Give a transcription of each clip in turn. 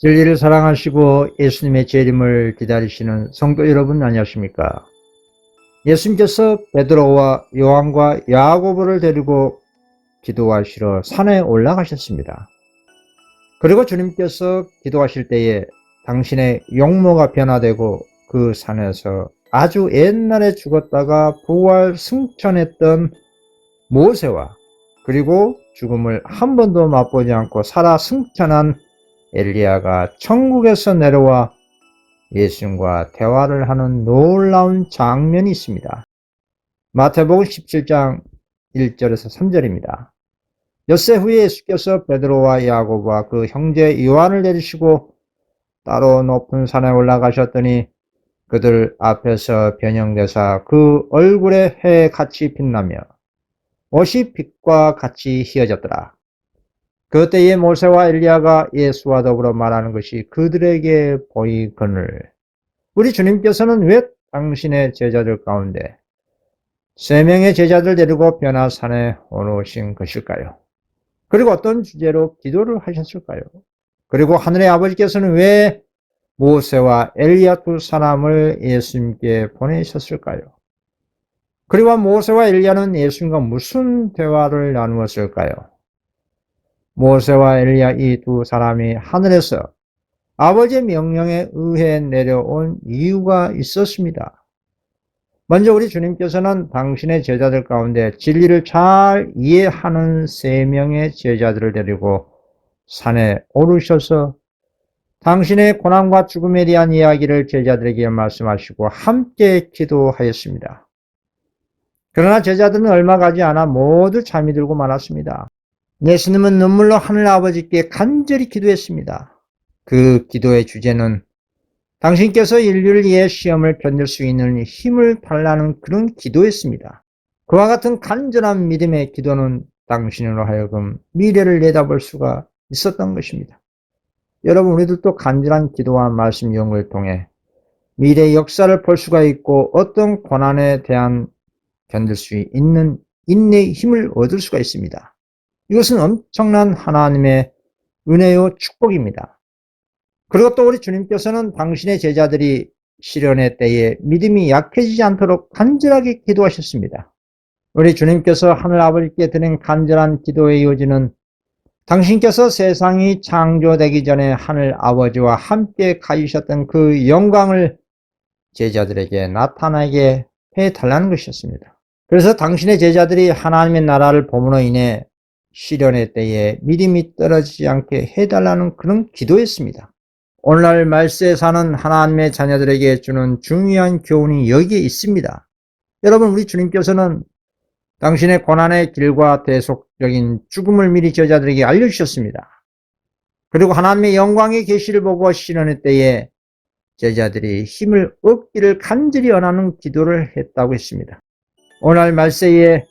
진리를 사랑하시고 예수님의 재림을 기다리시는 성도 여러분 안녕하십니까? 예수님께서 베드로와 요한과 야고보를 데리고 기도하시러 산에 올라가셨습니다. 그리고 주님께서 기도하실 때에 당신의 용모가 변화되고 그 산에서 아주 옛날에 죽었다가 부활 승천했던 모세와 그리고 죽음을 한 번도 맛보지 않고 살아 승천한 엘리야가 천국에서 내려와 예수님과 대화를 하는 놀라운 장면이 있습니다. 마태복음 17장 1절에서 3절입니다. 엿새 후에 예수께서 베드로와 야고보와 그 형제 요한을 데리시고 따로 높은 산에 올라가셨더니 그들 앞에서 변형되사 그 얼굴에 해에 같이 빛나며 옷이 빛과 같이 휘어졌더라. 그때에 모세와 엘리야가 예수와 더불어 말하는 것이 그들에게 보이거늘 우리 주님께서는 왜 당신의 제자들 가운데 3명의 제자들 데리고 변화산에 오르신 것일까요? 그리고 어떤 주제로 기도를 하셨을까요? 그리고 하늘의 아버지께서는 왜 모세와 엘리야 두 사람을 예수님께 보내셨을까요? 그리고 모세와 엘리야는 예수님과 무슨 대화를 나누었을까요? 모세와 엘리야 이 두 사람이 하늘에서 아버지의 명령에 의해 내려온 이유가 있었습니다. 먼저 우리 주님께서는 당신의 제자들 가운데 진리를 잘 이해하는 3명의 제자들을 데리고 산에 오르셔서 당신의 고난과 죽음에 대한 이야기를 제자들에게 말씀하시고 함께 기도하였습니다. 그러나 제자들은 얼마 가지 않아 모두 잠이 들고 말았습니다. 예수님은 눈물로 하늘 아버지께 간절히 기도했습니다. 그 기도의 주제는 당신께서 인류를 위해 시험을 견딜 수 있는 힘을 달라는 그런 기도였습니다. 그와 같은 간절한 믿음의 기도는 당신으로 하여금 미래를 내다볼 수가 있었던 것입니다. 여러분, 우리들도 간절한 기도와 말씀 연구를 통해 미래의 역사를 볼 수가 있고 어떤 고난에 대한 견딜 수 있는 인내의 힘을 얻을 수가 있습니다. 이것은 엄청난 하나님의 은혜요 축복입니다. 그리고 또 우리 주님께서는 당신의 제자들이 시련의 때에 믿음이 약해지지 않도록 간절하게 기도하셨습니다. 우리 주님께서 하늘 아버지께 드린 간절한 기도의 요지는 당신께서 세상이 창조되기 전에 하늘 아버지와 함께 가지셨던 그 영광을 제자들에게 나타나게 해달라는 것이었습니다. 그래서 당신의 제자들이 하나님의 나라를 봄으로 인해 시련의 때에 믿음이 떨어지지 않게 해달라는 그런 기도였습니다. 오늘날 말세에 사는 하나님의 자녀들에게 주는 중요한 교훈이 여기에 있습니다. 여러분, 우리 주님께서는 당신의 고난의 길과 대속적인 죽음을 미리 제자들에게 알려주셨습니다. 그리고 하나님의 영광의 계시를 보고 시련의 때에 제자들이 힘을 얻기를 간절히 원하는 기도를 했다고 했습니다. 오늘날 말세에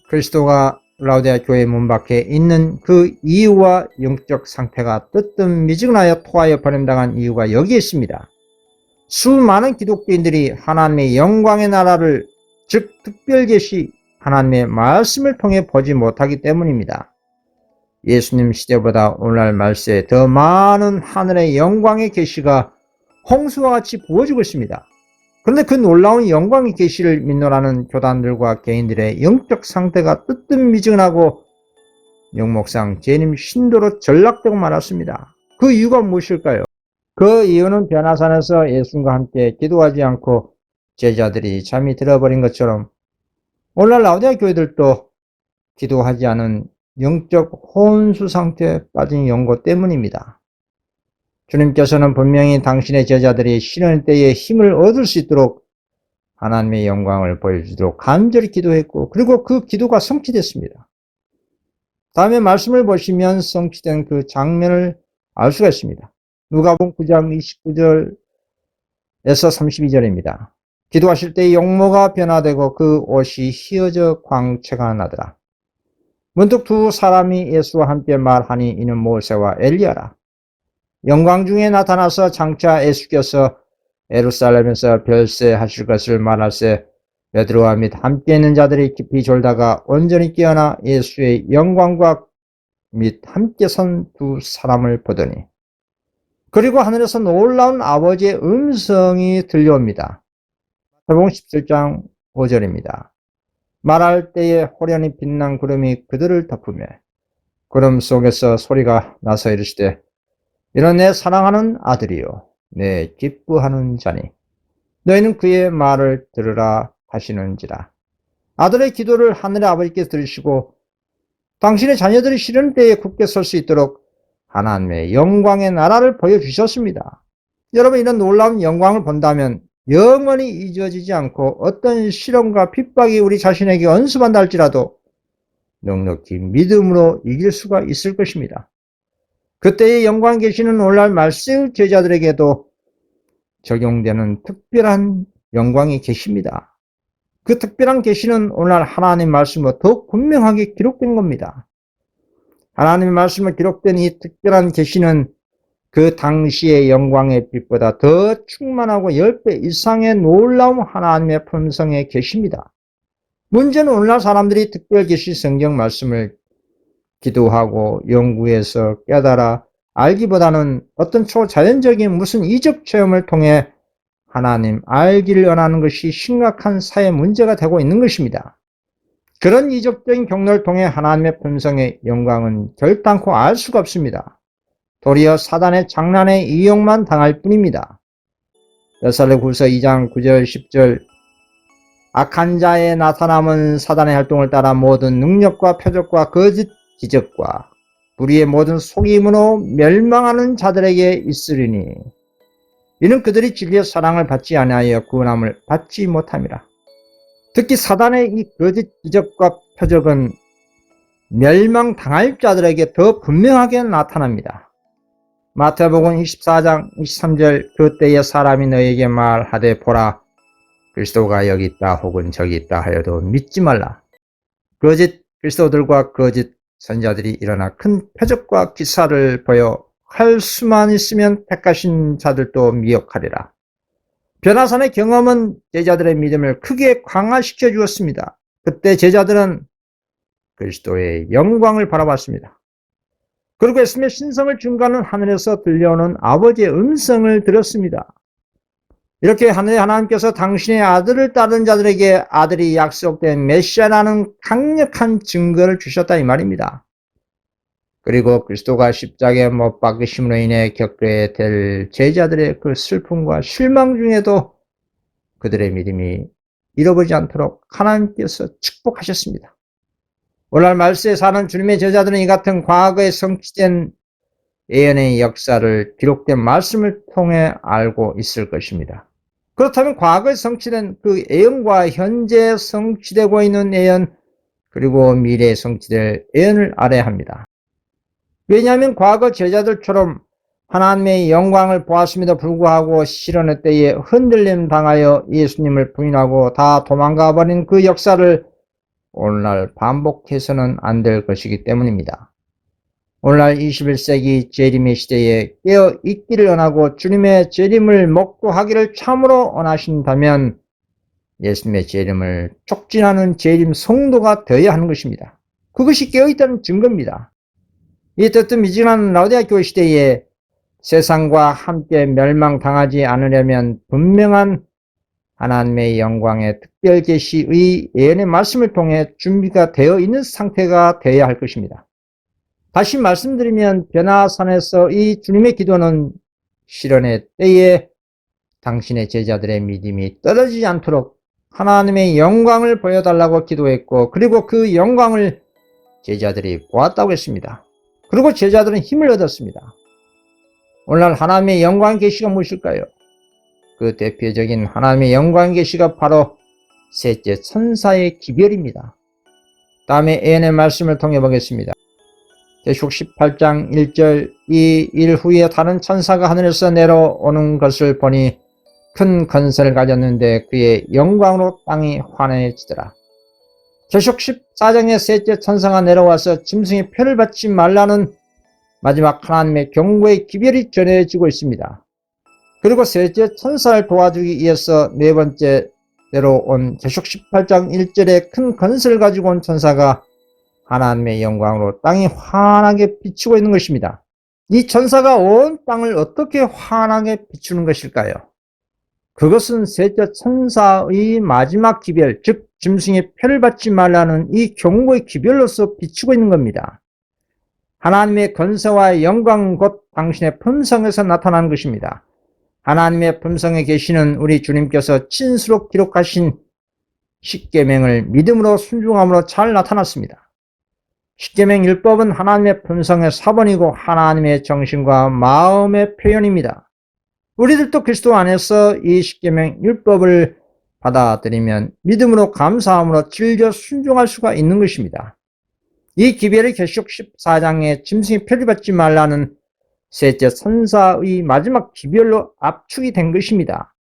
그리스도가 라우디아 교회 문 밖에 있는 그 이유와 영적 상태가 뜨뜻미지근하여 토하여 버림당한 이유가 여기에 있습니다. 수많은 기독교인들이 하나님의 영광의 나라를 즉 특별계시 하나님의 말씀을 통해 보지 못하기 때문입니다. 예수님 시대보다 오늘날 말세에 더 많은 하늘의 영광의 계시가 홍수와 같이 부어지고 있습니다. 그런데 그 놀라운 영광의 계시를 믿노라는 교단들과 개인들의 영적 상태가 뜨뜻미지근하고 영목상 재림 신도로 전락되고 말았습니다. 그 이유가 무엇일까요? 그 이유는 변화산에서 예수님과 함께 기도하지 않고 제자들이 잠이 들어버린 것처럼 오늘날 라우디아 교회들도 기도하지 않은 영적 혼수 상태에 빠진 연고 때문입니다. 주님께서는 분명히 당신의 제자들이 시련 때에 힘을 얻을 수 있도록 하나님의 영광을 보여주도록 간절히 기도했고 그리고 그 기도가 성취됐습니다. 다음에 말씀을 보시면 성취된 그 장면을 알 수가 있습니다. 누가복음 9장 29절에서 32절입니다. 기도하실 때 용모가 변화되고 그 옷이 휘어져 광채가 나더라. 문득 두 사람이 예수와 함께 말하니 이는 모세와 엘리야라. 영광 중에 나타나서 장차 예수께서 예루살렘에서 별세하실 것을 말할세 베드로와 및 함께 있는 자들이 깊이 졸다가 온전히 깨어나 예수의 영광과 및 함께 선 두 사람을 보더니 그리고 하늘에서 놀라운 아버지의 음성이 들려옵니다. 마태복음 17장 5절입니다. 말할 때에 호련히 빛난 구름이 그들을 덮으며 구름 속에서 소리가 나서 이르시되 이는 내 사랑하는 아들이요 내 기뻐하는 자니 너희는 그의 말을 들으라 하시는지라. 아들의 기도를 하늘의 아버지께서 들으시고 당신의 자녀들이 시련 때에 굳게 설 수 있도록 하나님의 영광의 나라를 보여주셨습니다. 여러분, 이런 놀라운 영광을 본다면 영원히 잊어지지 않고 어떤 시련과 핍박이 우리 자신에게 언습한다 할지라도 넉넉히 믿음으로 이길 수가 있을 것입니다. 그때의 영광 계시는 오늘날 말세의 제자들에게도 적용되는 특별한 영광이 계십니다. 그 특별한 계시는 오늘날 하나님 말씀으로 더욱 분명하게 기록된 겁니다. 하나님의 말씀으로 기록된 이 특별한 계시는 그 당시의 영광의 빛보다 더 충만하고 10배 이상의 놀라운 하나님의 품성의 계시입니다. 문제는 오늘날 사람들이 특별 계시 성경 말씀을 기도하고 연구해서 깨달아 알기보다는 어떤 초자연적인 무슨 이적 체험을 통해 하나님 알기를 원하는 것이 심각한 사회 문제가 되고 있는 것입니다. 그런 이적적인 경로를 통해 하나님의 품성의 영광은 결단코 알 수가 없습니다. 도리어 사단의 장난에 이용만 당할 뿐입니다. 데살로니가후서 2장 9절 10절 악한 자의 나타남은 사단의 활동을 따라 모든 능력과 표적과 거짓 기적과 불의의 모든 속임으로 멸망하는 자들에게 있으리니 이는 그들이 진리의 사랑을 받지 아니하여 구원함을 받지 못함이라. 특히 사단의 이 거짓 기적과 표적은 멸망당할 자들에게 더 분명하게 나타납니다. 마태복음 24장 23절 그때에 사람이 너에게 말하되 보라 그리스도가 여기 있다 혹은 저기 있다 하여도 믿지 말라. 거짓 그리스도들과 거짓 선자들이 일어나 큰 표적과 기사를 보여 할 수만 있으면 택하신 자들도 미혹하리라. 변화산의 경험은 제자들의 믿음을 크게 강화시켜 주었습니다. 그때 제자들은 그리스도의 영광을 바라봤습니다. 그리고 예수님의 신성을 증거하는 하늘에서 들려오는 아버지의 음성을 들었습니다. 이렇게 하늘의 하나님께서 당신의 아들을 따르는 자들에게 아들이 약속된 메시아라는 강력한 증거를 주셨다 이 말입니다. 그리고 그리스도가 십자가에 못 박으심으로 인해 겪게 될 제자들의 그 슬픔과 실망 중에도 그들의 믿음이 잃어버리지 않도록 하나님께서 축복하셨습니다. 오늘날 말세에 사는 주님의 제자들은 이 같은 과거에 성취된 예언의 역사를 기록된 말씀을 통해 알고 있을 것입니다. 그렇다면 과거에 성취된 그 예언과 현재 성취되고 있는 예언 그리고 미래에 성취될 예언을 알아야 합니다. 왜냐하면 과거 제자들처럼 하나님의 영광을 보았음에도 불구하고 시련의 때에 흔들림 당하여 예수님을 부인하고 다 도망가 버린 그 역사를 오늘날 반복해서는 안 될 것이기 때문입니다. 오늘날 21세기 재림의 시대에 깨어 있기를 원하고 주님의 재림을 목도하기를 참으로 원하신다면 예수님의 재림을 촉진하는 재림 성도가 되어야 하는 것입니다. 그것이 깨어있다는 증거입니다. 이 뜨뜻미지근한 라오디아 교회 시대에 세상과 함께 멸망당하지 않으려면 분명한 하나님의 영광의 특별 계시의 예언의 말씀을 통해 준비가 되어 있는 상태가 되어야 할 것입니다. 다시 말씀드리면 변화산에서 이 주님의 기도는 시련의 때에 당신의 제자들의 믿음이 떨어지지 않도록 하나님의 영광을 보여달라고 기도했고 그리고 그 영광을 제자들이 보았다고 했습니다. 그리고 제자들은 힘을 얻었습니다. 오늘날 하나님의 영광 계시가 무엇일까요? 그 대표적인 하나님의 영광 계시가 바로 셋째 천사의 기별입니다. 다음에 예언의 말씀을 통해 보겠습니다. 계시록 18장 1절 이 일 후에 다른 천사가 하늘에서 내려오는 것을 보니 큰 건설을 가졌는데 그의 영광으로 땅이 환해지더라. 계시록 14장의 셋째 천사가 내려와서 짐승의 표를 받지 말라는 마지막 하나님의 경고의 기별이 전해지고 있습니다. 그리고 셋째 천사를 도와주기 위해서 네 번째 내려온 계시록 18장 1절에 큰 건설을 가지고 온 천사가 하나님의 영광으로 땅이 환하게 비치고 있는 것입니다. 이 천사가 온 땅을 어떻게 환하게 비추는 것일까요? 그것은 셋째 천사의 마지막 기별, 즉 짐승의 표를 받지 말라는 이 경고의 기별로서 비추고 있는 겁니다. 하나님의 권세와 영광 곧 당신의 품성에서 나타나는 것입니다. 하나님의 품성에 계시는 우리 주님께서 친수로 기록하신 십계명을 믿음으로 순종함으로 잘 나타났습니다. 십계명 율법은 하나님의 품성의 사본이고 하나님의 정신과 마음의 표현입니다. 우리들도 그리스도 안에서 이 십계명 율법을 받아들이면 믿음으로 감사함으로 즐겨 순종할 수가 있는 것입니다. 이 기별의 계시록 14장에 짐승이 표리받지 말라는 셋째 천사의 마지막 기별로 압축이 된 것입니다.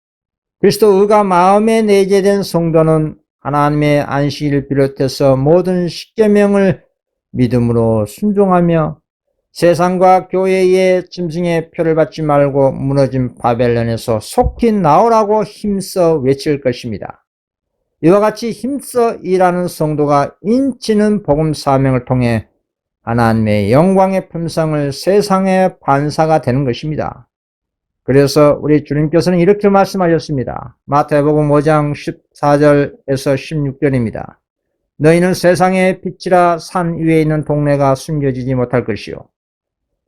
그리스도 의가 마음에 내재된 성도는 하나님의 안식일을 비롯해서 모든 십계명을 믿음으로 순종하며 세상과 교회의 짐승의 표를 받지 말고 무너진 바벨론에서 속히 나오라고 힘써 외칠 것입니다. 이와 같이 힘써 일하는 성도가 인치는 복음 사명을 통해 하나님의 영광의 품성을 세상의 반사가 되는 것입니다. 그래서 우리 주님께서는 이렇게 말씀하셨습니다. 마태복음 5장 14절에서 16절입니다. 너희는 세상의 빛이라 산 위에 있는 동네가 숨겨지지 못할 것이요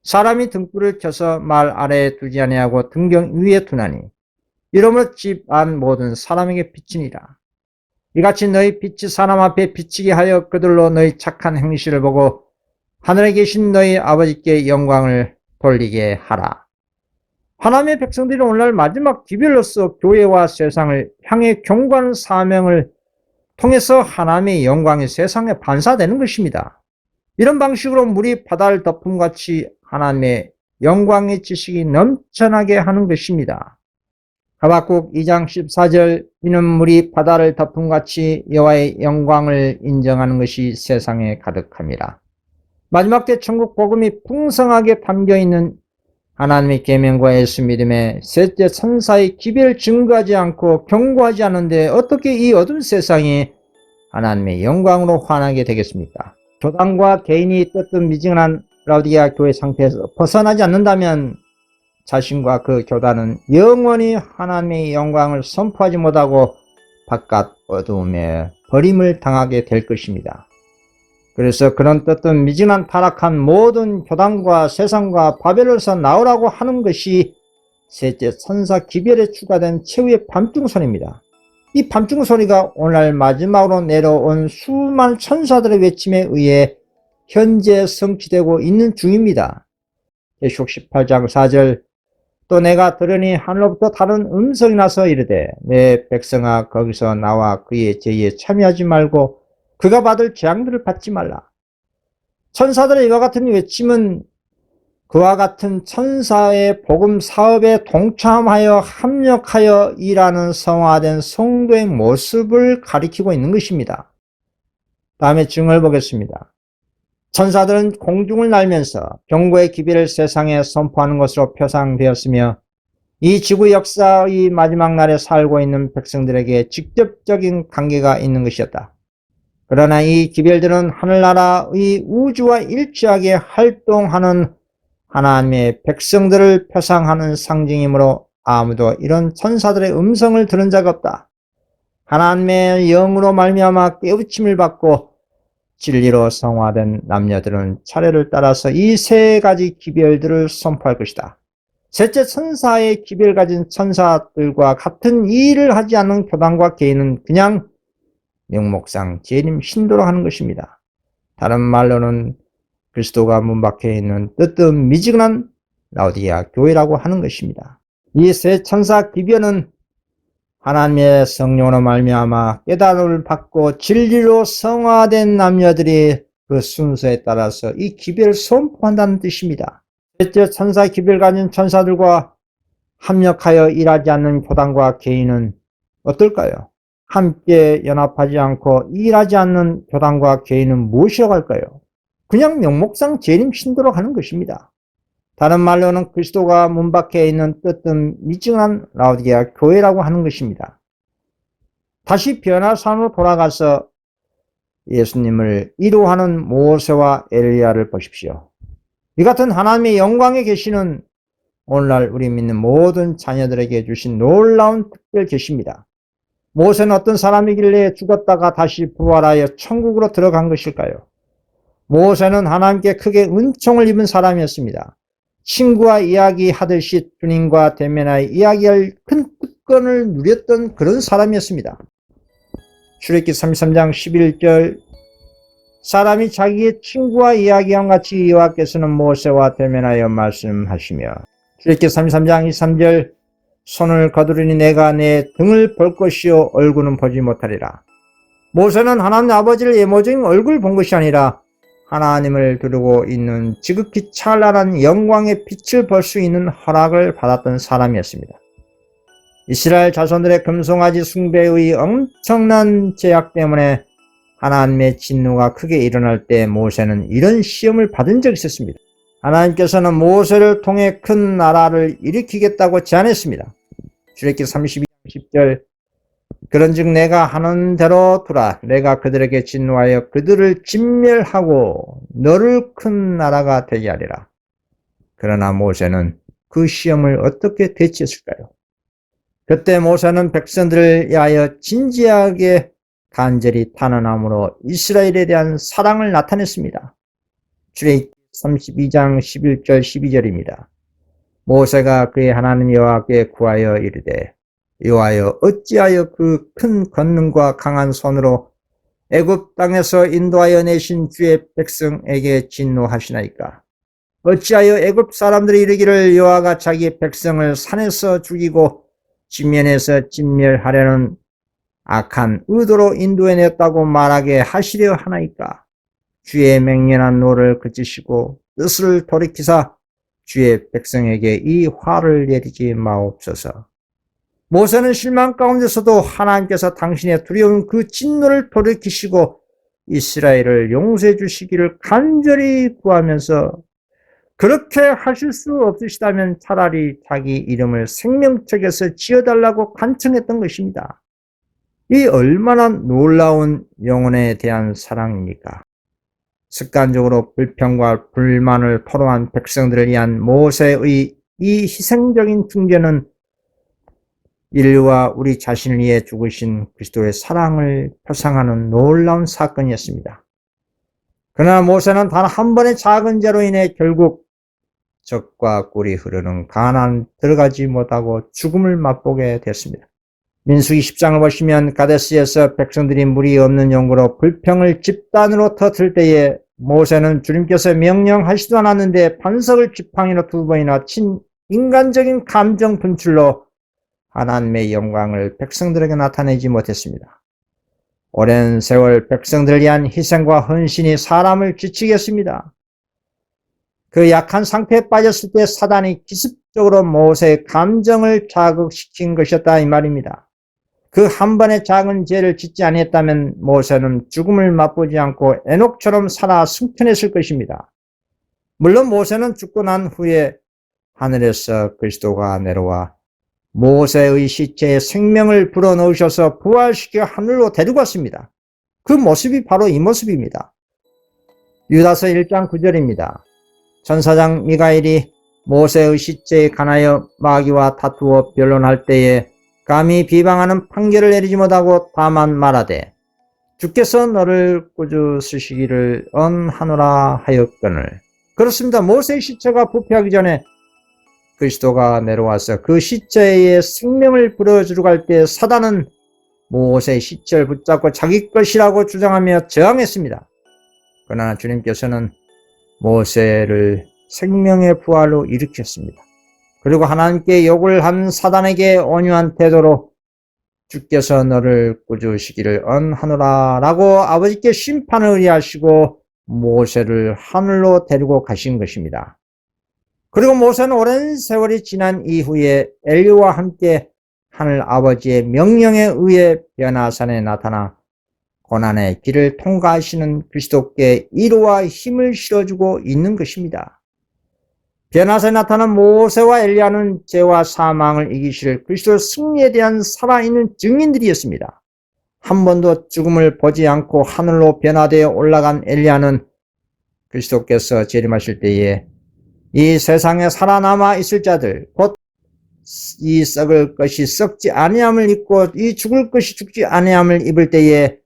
사람이 등불을 켜서 말 아래에 두지 아니하고 등경 위에 두나니 이러므로 집 안 모든 사람에게 비치니라. 이같이 너희 빛이 사람 앞에 비치게 하여 그들로 너희 착한 행실을 보고 하늘에 계신 너희 아버지께 영광을 돌리게 하라. 하나님의 백성들이 오늘날 마지막 기별로서 교회와 세상을 향해 경고하는 사명을 통해서 하나님의 영광이 세상에 반사되는 것입니다. 이런 방식으로 물이 바다를 덮음같이 하나님의 영광의 지식이 넘쳐나게 하는 것입니다. 하박국 2장 14절 이는 물이 바다를 덮음같이 여호와의 영광을 인정하는 것이 세상에 가득함이라. 마지막 때 천국 복음이 풍성하게 담겨있는 하나님의 계명과 예수 믿음에 셋째 천사의 기별을 증거하지 않고 경고하지 않는데 어떻게 이 어두운 세상이 하나님의 영광으로 환하게 되겠습니까? 교단과 개인이 뜨뜻미지근한 라우디게아 교회 상태에서 벗어나지 않는다면 자신과 그 교단은 영원히 하나님의 영광을 선포하지 못하고 바깥 어두움에 버림을 당하게 될 것입니다. 그래서 그런 뜨뜻미지근한 타락한 모든 교단과 세상과 바벨론에서 나오라고 하는 것이 셋째 천사 기별에 추가된 최후의 밤중소리입니다. 이 밤중소리가 오늘 마지막으로 내려온 수많은 천사들의 외침에 의해 현재 성취되고 있는 중입니다. 계시록 18장 4절 또 내가 들으니 하늘로부터 다른 음성이 나서 이르되 내 백성아 거기서 나와 그의 제의에 참여하지 말고 그가 받을 재앙들을 받지 말라. 천사들의 이와 같은 외침은 그와 같은 천사의 복음 사업에 동참하여 합력하여 일하는 성화된 성도의 모습을 가리키고 있는 것입니다. 다음에 증을 보겠습니다. 천사들은 공중을 날면서 경고의 기별을 세상에 선포하는 것으로 표상되었으며 이 지구 역사의 마지막 날에 살고 있는 백성들에게 직접적인 관계가 있는 것이었다. 그러나 이 기별들은 하늘나라의 우주와 일치하게 활동하는 하나님의 백성들을 표상하는 상징이므로 아무도 이런 천사들의 음성을 들은 자가 없다. 하나님의 영으로 말미암아 깨우침을 받고 진리로 성화된 남녀들은 차례를 따라서 이 세 가지 기별들을 선포할 것이다. 셋째 천사의 기별 가진 천사들과 같은 일을 하지 않는 교단과 개인은 그냥 명목상 재림 신도로 하는 것입니다. 다른 말로는 그리스도가 문 밖에 있는 뜨뜻미지근한 라우디게아 교회라고 하는 것입니다. 이 세 천사 기별은 하나님의 성령으로 말미암아 깨달음을 받고 진리로 성화된 남녀들이 그 순서에 따라서 이 기별을 선포한다는 뜻입니다. 셋째 천사 기별 가진 천사들과 합력하여 일하지 않는 교단과 개인은 어떨까요? 함께 연합하지 않고 일하지 않는 교단과 개인은 무엇이라고 할까요? 그냥 명목상 재림 신도로 하는 것입니다. 다른 말로는 그리스도가 문 밖에 있는 뜨뜻미지근한 라우디게아 교회라고 하는 것입니다. 다시 변화산으로 돌아가서 예수님을 이루하는 모세와 엘리야를 보십시오. 이 같은 하나님의 영광의 계시는 오늘날 우리 믿는 모든 자녀들에게 주신 놀라운 특별 계시입니다. 모세는 어떤 사람이길래 죽었다가 다시 부활하여 천국으로 들어간 것일까요? 모세는 하나님께 크게 은총을 입은 사람이었습니다. 친구와 이야기하듯이 주님과 대면하여 이야기할 큰 특권을 누렸던 그런 사람이었습니다. 출애굽기 33장 11절 사람이 자기의 친구와 이야기한 같이 여호와께서는 모세와 대면하여 말씀하시며 출애굽기 33장 23절 손을 거두르니 내가 내 등을 볼 것이요 얼굴은 보지 못하리라. 모세는 하나님 아버지를 예모적인 얼굴 본 것이 아니라 하나님을 두르고 있는 지극히 찬란한 영광의 빛을 볼 수 있는 허락을 받았던 사람이었습니다. 이스라엘 자손들의 금송아지 숭배의 엄청난 제약 때문에 하나님의 진노가 크게 일어날 때 모세는 이런 시험을 받은 적이 있었습니다. 하나님께서는 모세를 통해 큰 나라를 일으키겠다고 제안했습니다. 출애굽기 32장 10절 그런즉 내가 하는 대로 두라. 내가 그들에게 진노하여 그들을 진멸하고 너를 큰 나라가 되게 하리라. 그러나 모세는 그 시험을 어떻게 대처했을까요? 그때 모세는 백성들을 위하여 진지하게 간절히 탄원함으로 이스라엘에 대한 사랑을 나타냈습니다. 출애굽기 32장 11절 12절입니다. 모세가 그의 하나님 여호와께 구하여 이르되 여호와여 어찌하여 그 큰 권능과 강한 손으로 애굽 땅에서 인도하여 내신 주의 백성에게 진노하시나이까? 어찌하여 애굽 사람들이 이르기를 여호와가 자기 백성을 산에서 죽이고 지면에서 진멸하려는 악한 의도로 인도해냈다고 말하게 하시려 하나이까? 주의 맹렬한 노를 그치시고 뜻을 돌이키사 주의 백성에게 이 화를 내리지 마옵소서. 모세는 실망 가운데서도 하나님께서 당신의 두려운 그 진노를 돌이키시고 이스라엘을 용서해 주시기를 간절히 구하면서 그렇게 하실 수 없으시다면 차라리 자기 이름을 생명책에서 지어달라고 간청했던 것입니다. 이 얼마나 놀라운 영혼에 대한 사랑입니까? 습관적으로 불평과 불만을 토로한 백성들을 위한 모세의 이 희생적인 중재는 인류와 우리 자신을 위해 죽으신 그리스도의 사랑을 표상하는 놀라운 사건이었습니다. 그러나 모세는 단 한 번의 작은 죄로 인해 결국 젖과 꿀이 흐르는 가나안 들어가지 못하고 죽음을 맛보게 됐습니다. 민수기 10장을 보시면 가데스에서 백성들이 물이 없는 용구로 불평을 집단으로 터뜨릴 때에 모세는 주님께서 명령하시도 않았는데 반석을 지팡이로 2번이나 친 인간적인 감정 분출로 하나님의 영광을 백성들에게 나타내지 못했습니다. 오랜 세월 백성들을 위한 희생과 헌신이 사람을 지치게 했습니다. 그 약한 상태에 빠졌을 때 사단이 기습적으로 모세의 감정을 자극시킨 것이었다 이 말입니다. 그 한 번의 작은 죄를 짓지 아니했다면 모세는 죽음을 맛보지 않고 에녹처럼 살아 승천했을 것입니다. 물론 모세는 죽고 난 후에 하늘에서 그리스도가 내려와 모세의 시체에 생명을 불어넣으셔서 부활시켜 하늘로 데리고 왔습니다. 그 모습이 바로 이 모습입니다. 유다서 1장 9절입니다. 천사장 미가엘이 모세의 시체에 관하여 마귀와 다투어 변론할 때에 감히 비방하는 판결을 내리지 못하고 다만 말하되 주께서 너를 꾸짖으시기를 언하노라 하였거늘. 그렇습니다. 모세의 시체가 부패하기 전에 그리스도가 내려와서 그 시체에 생명을 불어주러 갈 때 사단은 모세의 시체를 붙잡고 자기 것이라고 주장하며 저항했습니다. 그러나 주님께서는 모세를 생명의 부활로 일으켰습니다. 그리고 하나님께 욕을 한 사단에게 온유한 태도로 주께서 너를 꾸짖으시기를 언하노라 라고 아버지께 심판을 의뢰하시고 모세를 하늘로 데리고 가신 것입니다. 그리고 모세는 오랜 세월이 지난 이후에 엘리야와 함께 하늘 아버지의 명령에 의해 변화산에 나타나 고난의 길을 통과하시는 그리스도께 위로와 힘을 실어주고 있는 것입니다. 변화산에 나타난 모세와 엘리야는 죄와 사망을 이기실 그리스도의 승리에 대한 살아있는 증인들이었습니다. 한 번도 죽음을 보지 않고 하늘로 변화되어 올라간 엘리야는 그리스도께서 재림하실 때에 이 세상에 살아남아 있을 자들, 곧 이 썩을 것이 썩지 아니함을 입고 이 죽을 것이 죽지 아니함을 입을 때에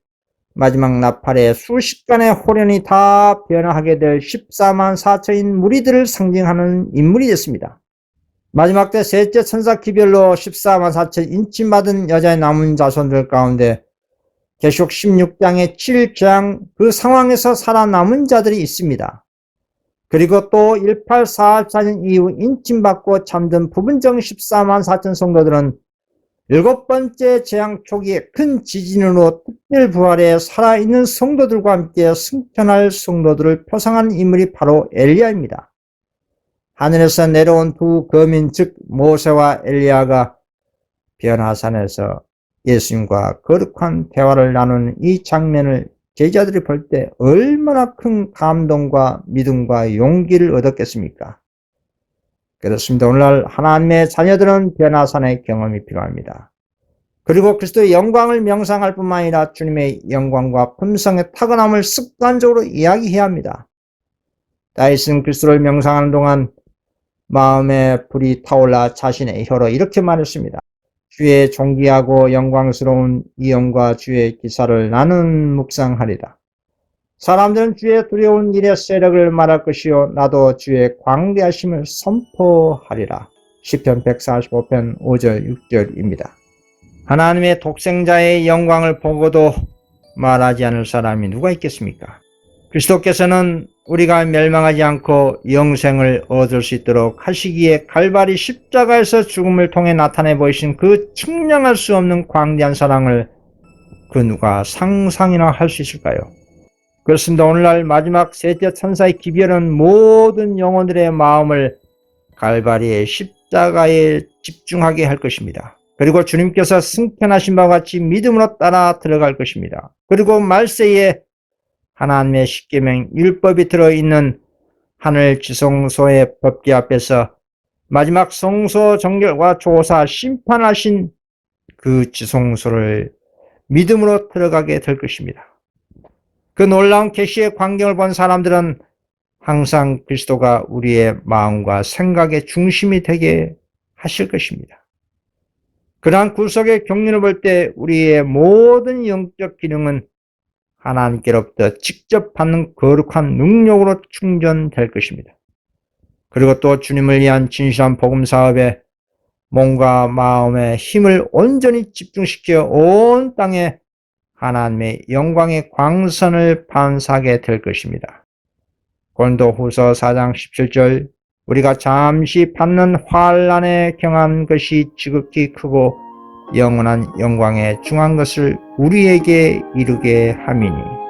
마지막 나팔에 수십간의 호련이 다 변화하게 될 14만 4천인 무리들을 상징하는 인물이 됐습니다. 마지막 때 셋째 천사 기별로 14만 4천 인침받은 여자의 남은 자손들 가운데 계시록 16장의 7장 그 상황에서 살아남은 자들이 있습니다. 그리고 또 1844년 이후 인침받고 참된 부분적 14만 4천 성도들은 일곱 번째 재앙 초기에 큰 지진으로 특별 부활에 살아있는 성도들과 함께 승천할 성도들을 표상한 인물이 바로 엘리야입니다. 하늘에서 내려온 두 거민 즉 모세와 엘리야가 변화산에서 예수님과 거룩한 대화를 나누는 이 장면을 제자들이 볼 때 얼마나 큰 감동과 믿음과 용기를 얻었겠습니까? 그렇습니다. 오늘날 하나님의 자녀들은 변화산의 경험이 필요합니다. 그리고 그리스도의 영광을 명상할 뿐만 아니라 주님의 영광과 품성의 타고남을 습관적으로 이야기해야 합니다. 다윗은 그리스도를 명상하는 동안 마음에 불이 타올라 자신의 혀로 이렇게 말했습니다. 주의 존귀하고 영광스러운 이영과 주의 기사를 나는 묵상하리라. 사람들은 주의 두려운 일의 세력을 말할 것이요 나도 주의 광대하심을 선포하리라. 시편 145편 5절 6절입니다. 하나님의 독생자의 영광을 보고도 말하지 않을 사람이 누가 있겠습니까? 그리스도께서는 우리가 멸망하지 않고 영생을 얻을 수 있도록 하시기에 갈바리 십자가에서 죽음을 통해 나타내 보이신 그 측량할 수 없는 광대한 사랑을 그 누가 상상이나 할 수 있을까요? 그렇습니다. 오늘날 마지막 셋째 천사의 기별은 모든 영혼들의 마음을 갈바리의 십자가에 집중하게 할 것입니다. 그리고 주님께서 승천하신 바와 같이 믿음으로 따라 들어갈 것입니다. 그리고 말세에 하나님의 십계명 율법이 들어있는 하늘 지성소의 법궤 앞에서 마지막 성소 정결과 조사 심판하신 그 지성소를 믿음으로 들어가게 될 것입니다. 그 놀라운 계시의 광경을 본 사람들은 항상 그리스도가 우리의 마음과 생각의 중심이 되게 하실 것입니다. 그러한 구속의 경륜을 볼 때 우리의 모든 영적 기능은 하나님께로부터 직접 받는 거룩한 능력으로 충전될 것입니다. 그리고 또 주님을 위한 진실한 복음 사업에 몸과 마음의 힘을 온전히 집중시켜 온 땅에 하나님의 영광의 광선을 반사하게 될 것입니다. 고린도후서 4장 17절 우리가 잠시 받는 환난에 경한 것이 지극히 크고 영원한 영광에 중한 것을 우리에게 이루게 함이니